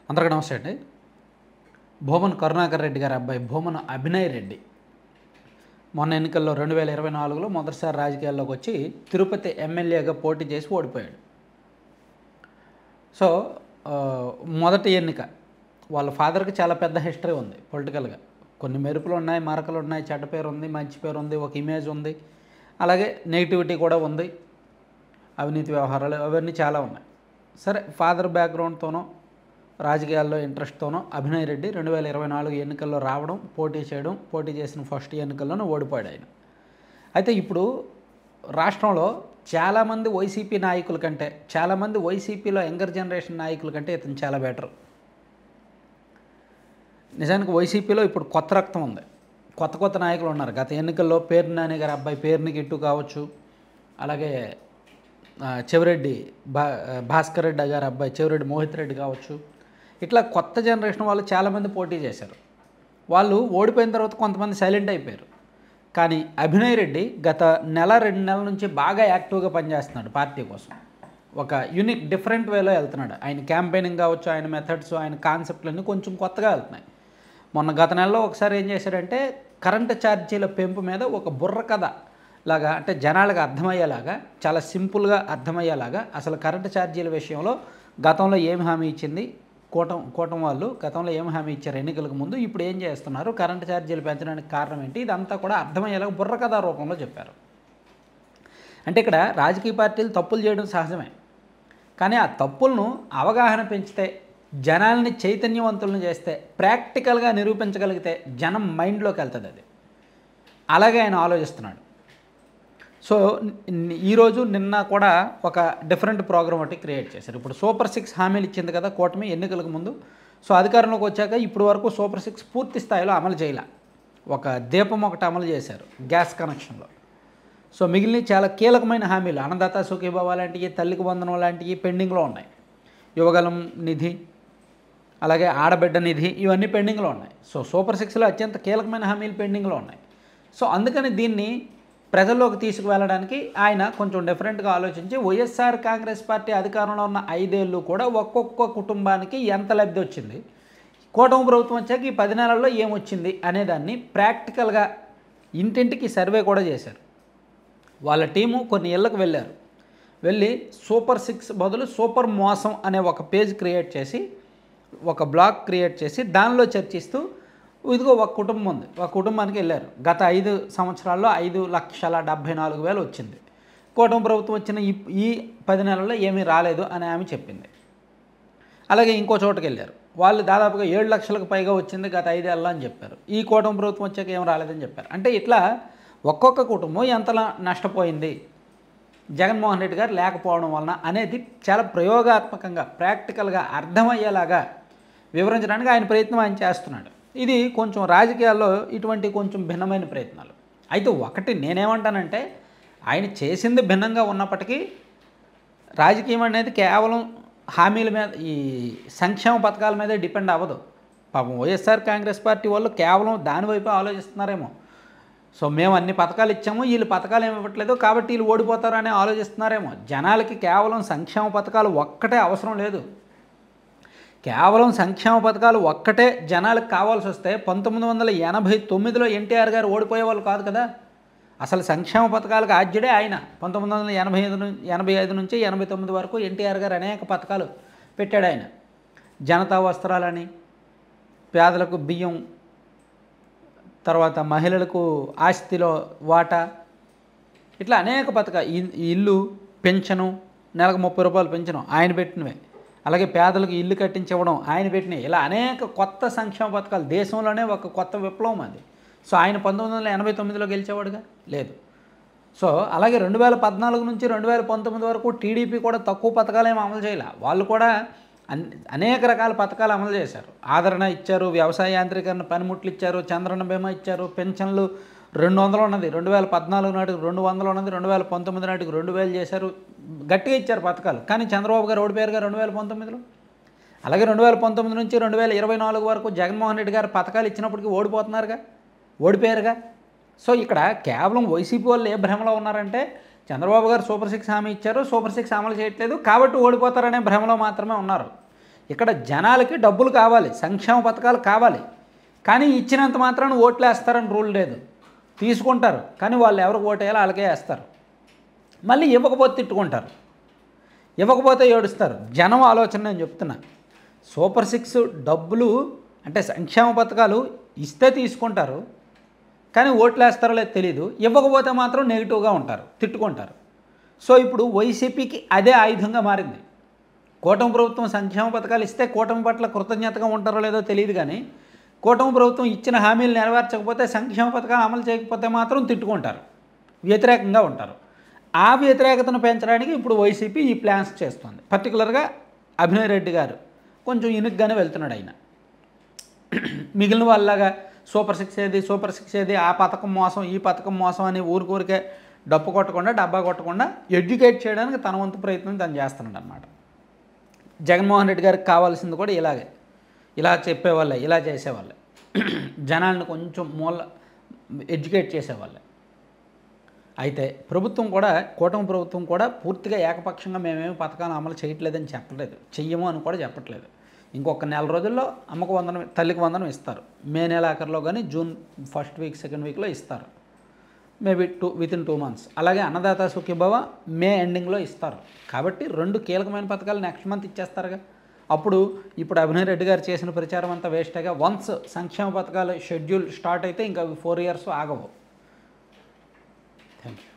అందరికీ నమస్తే అండి. భూమన కరుణాకర్ రెడ్డి గారి అబ్బాయి భూమన అభినయ్ రెడ్డి మొన్న ఎన్నికల్లో 2024లో మొదటిసారి రాజకీయాల్లోకి వచ్చి తిరుపతి ఎమ్మెల్యేగా పోటీ చేసి ఓడిపోయాడు. సో మొదటి ఎన్నిక వాళ్ళ ఫాదర్కి చాలా పెద్ద హిస్టరీ ఉంది పొలిటికల్గా. కొన్ని మెరుపులు ఉన్నాయి, మరకలు ఉన్నాయి, చెడ్డ పేరు ఉంది, మంచి పేరు ఉంది, ఒక ఇమేజ్ ఉంది, అలాగే నెగిటివిటీ కూడా ఉంది, అవినీతి వ్యవహారాలు అవన్నీ చాలా ఉన్నాయి. సరే, ఫాదర్ బ్యాక్గ్రౌండ్తోనో రాజకీయాల్లో ఇంట్రెస్ట్తోనో అభినయ్ రెడ్డి 2024 ఎన్నికల్లో రావడం, పోటీ చేయడం, పోటీ చేసిన ఫస్ట్ ఎన్నికల్లోనే ఓడిపోయాడు ఆయన. అయితే ఇప్పుడు రాష్ట్రంలో చాలామంది వైసీపీ నాయకుల కంటే, చాలామంది వైసీపీలో యంగర్ జనరేషన్ నాయకుల కంటే ఇతను చాలా బెటర్. నిజానికి వైసీపీలో ఇప్పుడు కొత్త రక్తం ఉంది, కొత్త నాయకులు ఉన్నారు. గత ఎన్నికల్లో పేర్ని నాని గారి అబ్బాయి పేర్ని గిట్టు కావచ్చు, అలాగే చెవిరెడ్డి భాస్కర్ రెడ్డి గారి అబ్బాయి చెవిరెడ్డి మోహిత్ రెడ్డి కావచ్చు, ఇట్లా కొత్త జనరేషన్ వాళ్ళు చాలామంది పోటీ చేశారు. వాళ్ళు ఓడిపోయిన తర్వాత కొంతమంది సైలెంట్ అయిపోయారు. కానీ అభినయ్ రెడ్డి గత నెల-2 నెలల నుంచి బాగా యాక్టివ్గా పనిచేస్తున్నాడు పార్టీ కోసం. ఒక యూనిక్ డిఫరెంట్ వేలో వెళ్తున్నాడు. ఆయన క్యాంపెయినింగ్ కావచ్చు, ఆయన మెథడ్స్, ఆయన కాన్సెప్ట్లన్నీ కొంచెం కొత్తగా వెళ్తున్నాయి. మొన్న గత నెలలో ఒకసారి ఏం చేశాడంటే కరెంటు ఛార్జీల పెంపు మీద ఒక బుర్ర కథ లాగా, అంటే జనాలకు అర్థమయ్యేలాగా, చాలా సింపుల్గా అర్థమయ్యేలాగా అసలు కరెంటు ఛార్జీల విషయంలో గతంలో ఏమి హామీ ఇచ్చింది కూటమి వాళ్ళు, గతంలో ఏమి హామీ ఇచ్చారు ఎన్నికలకు ముందు, ఇప్పుడు ఏం చేస్తున్నారు, కరెంటు ఛార్జీలు పెంచడానికి కారణం ఏంటి, ఇదంతా కూడా అర్థమయ్యేలాగా బుర్ర కథ రూపంలో చెప్పారు. అంటే ఇక్కడ రాజకీయ పార్టీలు తప్పులు చేయడం సహజమే, కానీ ఆ తప్పులను అవగాహన పెంచితే, జనాల్ని చైతన్యవంతులను చేస్తే, ప్రాక్టికల్గా నిరూపించగలిగితే జనం మైండ్లోకి వెళ్తుంది అది. అలాగే ఆయన ఆలోచిస్తున్నాడు. సో ఈరోజు నిన్న కూడా ఒక డిఫరెంట్ ప్రోగ్రామ్ ఒకటి క్రియేట్ చేశారు. ఇప్పుడు సూపర్ 6 హామీలు ఇచ్చింది కదా కూటమి ఎన్నికలకు ముందు. సో అధికారంలోకి వచ్చాక ఇప్పుడు వరకు సూపర్ 6 పూర్తి స్థాయిలో అమలు చేయలే. ఒక దీపం ఒకటి అమలు చేశారు గ్యాస్ కనెక్షన్లో. సో మిగిలిన చాలా కీలకమైన హామీలు, అన్నదాత సుఖీభవ లాంటివి, తల్లికి వందనం లాంటివి పెండింగ్లో ఉన్నాయి. యువగలం నిధి, అలాగే ఆడబిడ్డ నిధి, ఇవన్నీ పెండింగ్లో ఉన్నాయి. సో సూపర్ 6లో అత్యంత కీలకమైన హామీలు పెండింగ్లో ఉన్నాయి. సో అందుకని దీన్ని ప్రజల్లోకి తీసుకువెళ్ళడానికి ఆయన కొంచెం డిఫరెంట్గా ఆలోచించి వైఎస్ఆర్ కాంగ్రెస్ పార్టీ అధికారంలో ఉన్న 5 ఏళ్ళు కూడా ఒక్కొక్క కుటుంబానికి ఎంత లబ్ధి వచ్చింది, కూటమి ప్రభుత్వం వచ్చాక ఈ 10 నెలల్లో ఏమొచ్చింది అనేదాన్ని ప్రాక్టికల్గా ఇంటింటికి సర్వే కూడా చేశారు. వాళ్ళ టీము కొన్ని ఇళ్ళకు వెళ్ళి సూపర్ 6 బదులు సూపర్ మోసం అనే ఒక పేజ్ క్రియేట్ చేసి, ఒక బ్లాగ్ క్రియేట్ చేసి దానిలో చర్చిస్తూ, ఇదిగో ఒక కుటుంబం ఉంది, ఒక కుటుంబానికి వెళ్ళారు. గత 5 సంవత్సరాల్లో 5,74,000 వచ్చింది, కూటమి ప్రభుత్వం వచ్చిన ఈ 10 నెలల్లో ఏమీ రాలేదు అని ఆమె చెప్పింది. అలాగే ఇంకో చోటుకి వెళ్ళారు, వాళ్ళు దాదాపుగా 7 లక్షలకు పైగా వచ్చింది గత 5 ఏళ్ళ అని చెప్పారు. ఈ కూటమి ప్రభుత్వం వచ్చాక ఏం రాలేదని చెప్పారు. అంటే ఇట్లా ఒక్కొక్క కుటుంబం ఎంతలా నష్టపోయింది జగన్మోహన్ రెడ్డి గారు లేకపోవడం వలన అనేది చాలా ప్రయోగాత్మకంగా, ప్రాక్టికల్గా అర్థమయ్యేలాగా వివరించడానికి ఆయన ప్రయత్నం ఆయన చేస్తున్నాడు. ఇది కొంచెం రాజకీయాల్లో ఇటువంటి కొంచెం భిన్నమైన ప్రయత్నాలు. అయితే ఒకటి నేనేమంటానంటే, ఆయన చేసింది భిన్నంగా ఉన్నప్పటికీ రాజకీయం అనేది కేవలం హామీల మీద, ఈ సంక్షేమ పథకాల మీదే డిపెండ్ అవ్వదు. పాపం వైఎస్ఆర్ కాంగ్రెస్ పార్టీ వాళ్ళు కేవలం దానివైపు ఆలోచిస్తున్నారేమో. సో మేము అన్ని పథకాలు ఇచ్చాము, వీళ్ళు పథకాలు ఏమి ఇవ్వట్లేదు కాబట్టి వీళ్ళు ఓడిపోతారని ఆలోచిస్తున్నారేమో. జనాలకి కేవలం సంక్షేమ పథకాలు ఒక్కటే అవసరం లేదు. కేవలం సంక్షేమ పథకాలు ఒక్కటే జనాలకు కావాల్సి వస్తే 1989లో ఎన్టీఆర్ గారు ఓడిపోయేవాళ్ళు కాదు కదా. అసలు సంక్షేమ పథకాలకు ఆద్యుడే ఆయన. 1985 నుంచి 89 వరకు ఎన్టీఆర్ గారు అనేక పథకాలు పెట్టాడు ఆయన. జనతా వస్త్రాలని, పేదలకు బియ్యం, తర్వాత మహిళలకు ఆస్తిలో వాటా, ఇట్లా అనేక పథకాలు, ఇల్లు, పెన్షను, నెలకు 30 రూపాయలు పెన్షను ఆయన పెట్టినవే. అలాగే పేదలకు ఇల్లు కట్టించివ్వడం ఆయన పెట్టినవి. ఇలా అనేక కొత్త సంక్షేమ పథకాలు, దేశంలోనే ఒక కొత్త విప్లవం అది. సో ఆయన 1989లో గెలిచేవాడుగా లేదు. సో అలాగే 2014 నుంచి 2019 వరకు టీడీపీ కూడా తక్కువ పథకాలు ఏమి అమలు చేయాల. వాళ్ళు కూడా అనేక రకాల పథకాలు అమలు చేశారు. ఆదరణ ఇచ్చారు, వ్యవసాయ యాంత్రీకరణ పనిముట్లు ఇచ్చారు, చంద్రన్న బీమా ఇచ్చారు, పెన్షన్లు 200 ఉన్నది 2014 నాటికి 200 ఉన్నది, 2019 నాటికి 2000 చేశారు. గట్టిగా ఇచ్చారు పథకాలు. కానీ చంద్రబాబు గారు ఓడిపోయారుగా 2019లో. అలాగే 2019 నుంచి 2024 వరకు జగన్మోహన్ రెడ్డి గారు పథకాలు ఇచ్చినప్పటికీ ఓడిపోయారుగా. సో ఇక్కడ కేవలం వైసీపీ వాళ్ళు ఏ భ్రమలో ఉన్నారంటే, చంద్రబాబు గారు సూపర్ 6 హామీ ఇచ్చారు, సూపర్ 6 అమలు చేయట్లేదు కాబట్టి ఓడిపోతారనే భ్రమలో మాత్రమే ఉన్నారు. ఇక్కడ జనాలకి డబ్బులు కావాలి, సంక్షేమ పథకాలు కావాలి. కానీ ఇచ్చినంత మాత్రాన ఓట్లు వేస్తారని రూల్ లేదు. తీసుకుంటారు కానీ వాళ్ళు ఎవరికి ఓటు వేయాలో వాళ్ళకే వేస్తారు. మళ్ళీ ఇవ్వకపోతే తిట్టుకుంటారు, ఇవ్వకపోతే ఏడుస్తారు. జనం ఆలోచన నేను చెప్తున్నా. సూపర్ 6 డబ్బులు అంటే సంక్షేమ పథకాలు ఇస్తే తీసుకుంటారు కానీ ఓట్లు వేస్తారో లేదో తెలీదు. ఇవ్వకపోతే మాత్రం నెగిటివ్గా ఉంటారు, తిట్టుకుంటారు. సో ఇప్పుడు వైసీపీకి అదే ఆయుధంగా మారింది. కూటమి ప్రభుత్వం సంక్షేమ పథకాలు ఇస్తే కూటమి పట్ల కృతజ్ఞతగా ఉంటారో లేదో తెలియదు కానీ కూటమి ప్రభుత్వం ఇచ్చిన హామీలు నెరవేర్చకపోతే, సంక్షేమ పథకాలు అమలు చేయకపోతే మాత్రం తిట్టుకుంటారు, వ్యతిరేకంగా ఉంటారు. ఆ వ్యతిరేకతను పెంచడానికి ఇప్పుడు వైసీపీ ఈ ప్లాన్స్ చేస్తుంది. పర్టికులర్గా అభినయ్ రెడ్డి గారు కొంచెం ఇనుగ్గానే వెళ్తున్నాడు. ఆయన మిగిలిన వాళ్ళలాగా సూపర్ 6 ఏది, ఆ పథకం మోసం ఈ పథకం మోసం అని ఊరికే డప్పు కొట్టకుండా డబ్బా కొట్టకుండా ఎడ్యుకేట్ చేయడానికి తన వంతు ప్రయత్నం తను చేస్తున్నాడు అన్నమాట. జగన్మోహన్ రెడ్డి గారికి కావాల్సింది కూడా ఇలాగే, ఇలా చెప్పేవాళ్ళే, ఇలా చేసేవాళ్ళే, జనాలను కొంచెం ఎడ్యుకేట్ చేసేవాళ్ళే. అయితే ప్రభుత్వం కూడా, కూటమి ప్రభుత్వం కూడా పూర్తిగా ఏకపక్షంగా మేమేమి పథకాలు అమలు చేయట్లేదని చెప్పలేదు, చెయ్యము అని కూడా చెప్పట్లేదు. ఇంకొక నెల రోజుల్లో అమ్మకు వందనం, తల్లికి వందనం ఇస్తారు. మే నెల ఆఖరిలో కానీ జూన్ ఫస్ట్ వీక్ సెకండ్ వీక్లో ఇస్తారు, మేబీ వితిన్ 2 months. అలాగే అన్నదాత సుఖీభవ మే ఎండింగ్లో ఇస్తారు. కాబట్టి 2 కీలకమైన పథకాలు నెక్స్ట్ మంత్ ఇచ్చేస్తారుగా. అప్పుడు ఇప్పుడు అభినయ్ రెడ్డి గారు చేసిన ప్రచారం అంతా వేస్ట్గా. వన్స్ సంక్షేమ పథకాలు షెడ్యూల్ స్టార్ట్ అయితే ఇంకా 4 years ఆగవు. Thank you.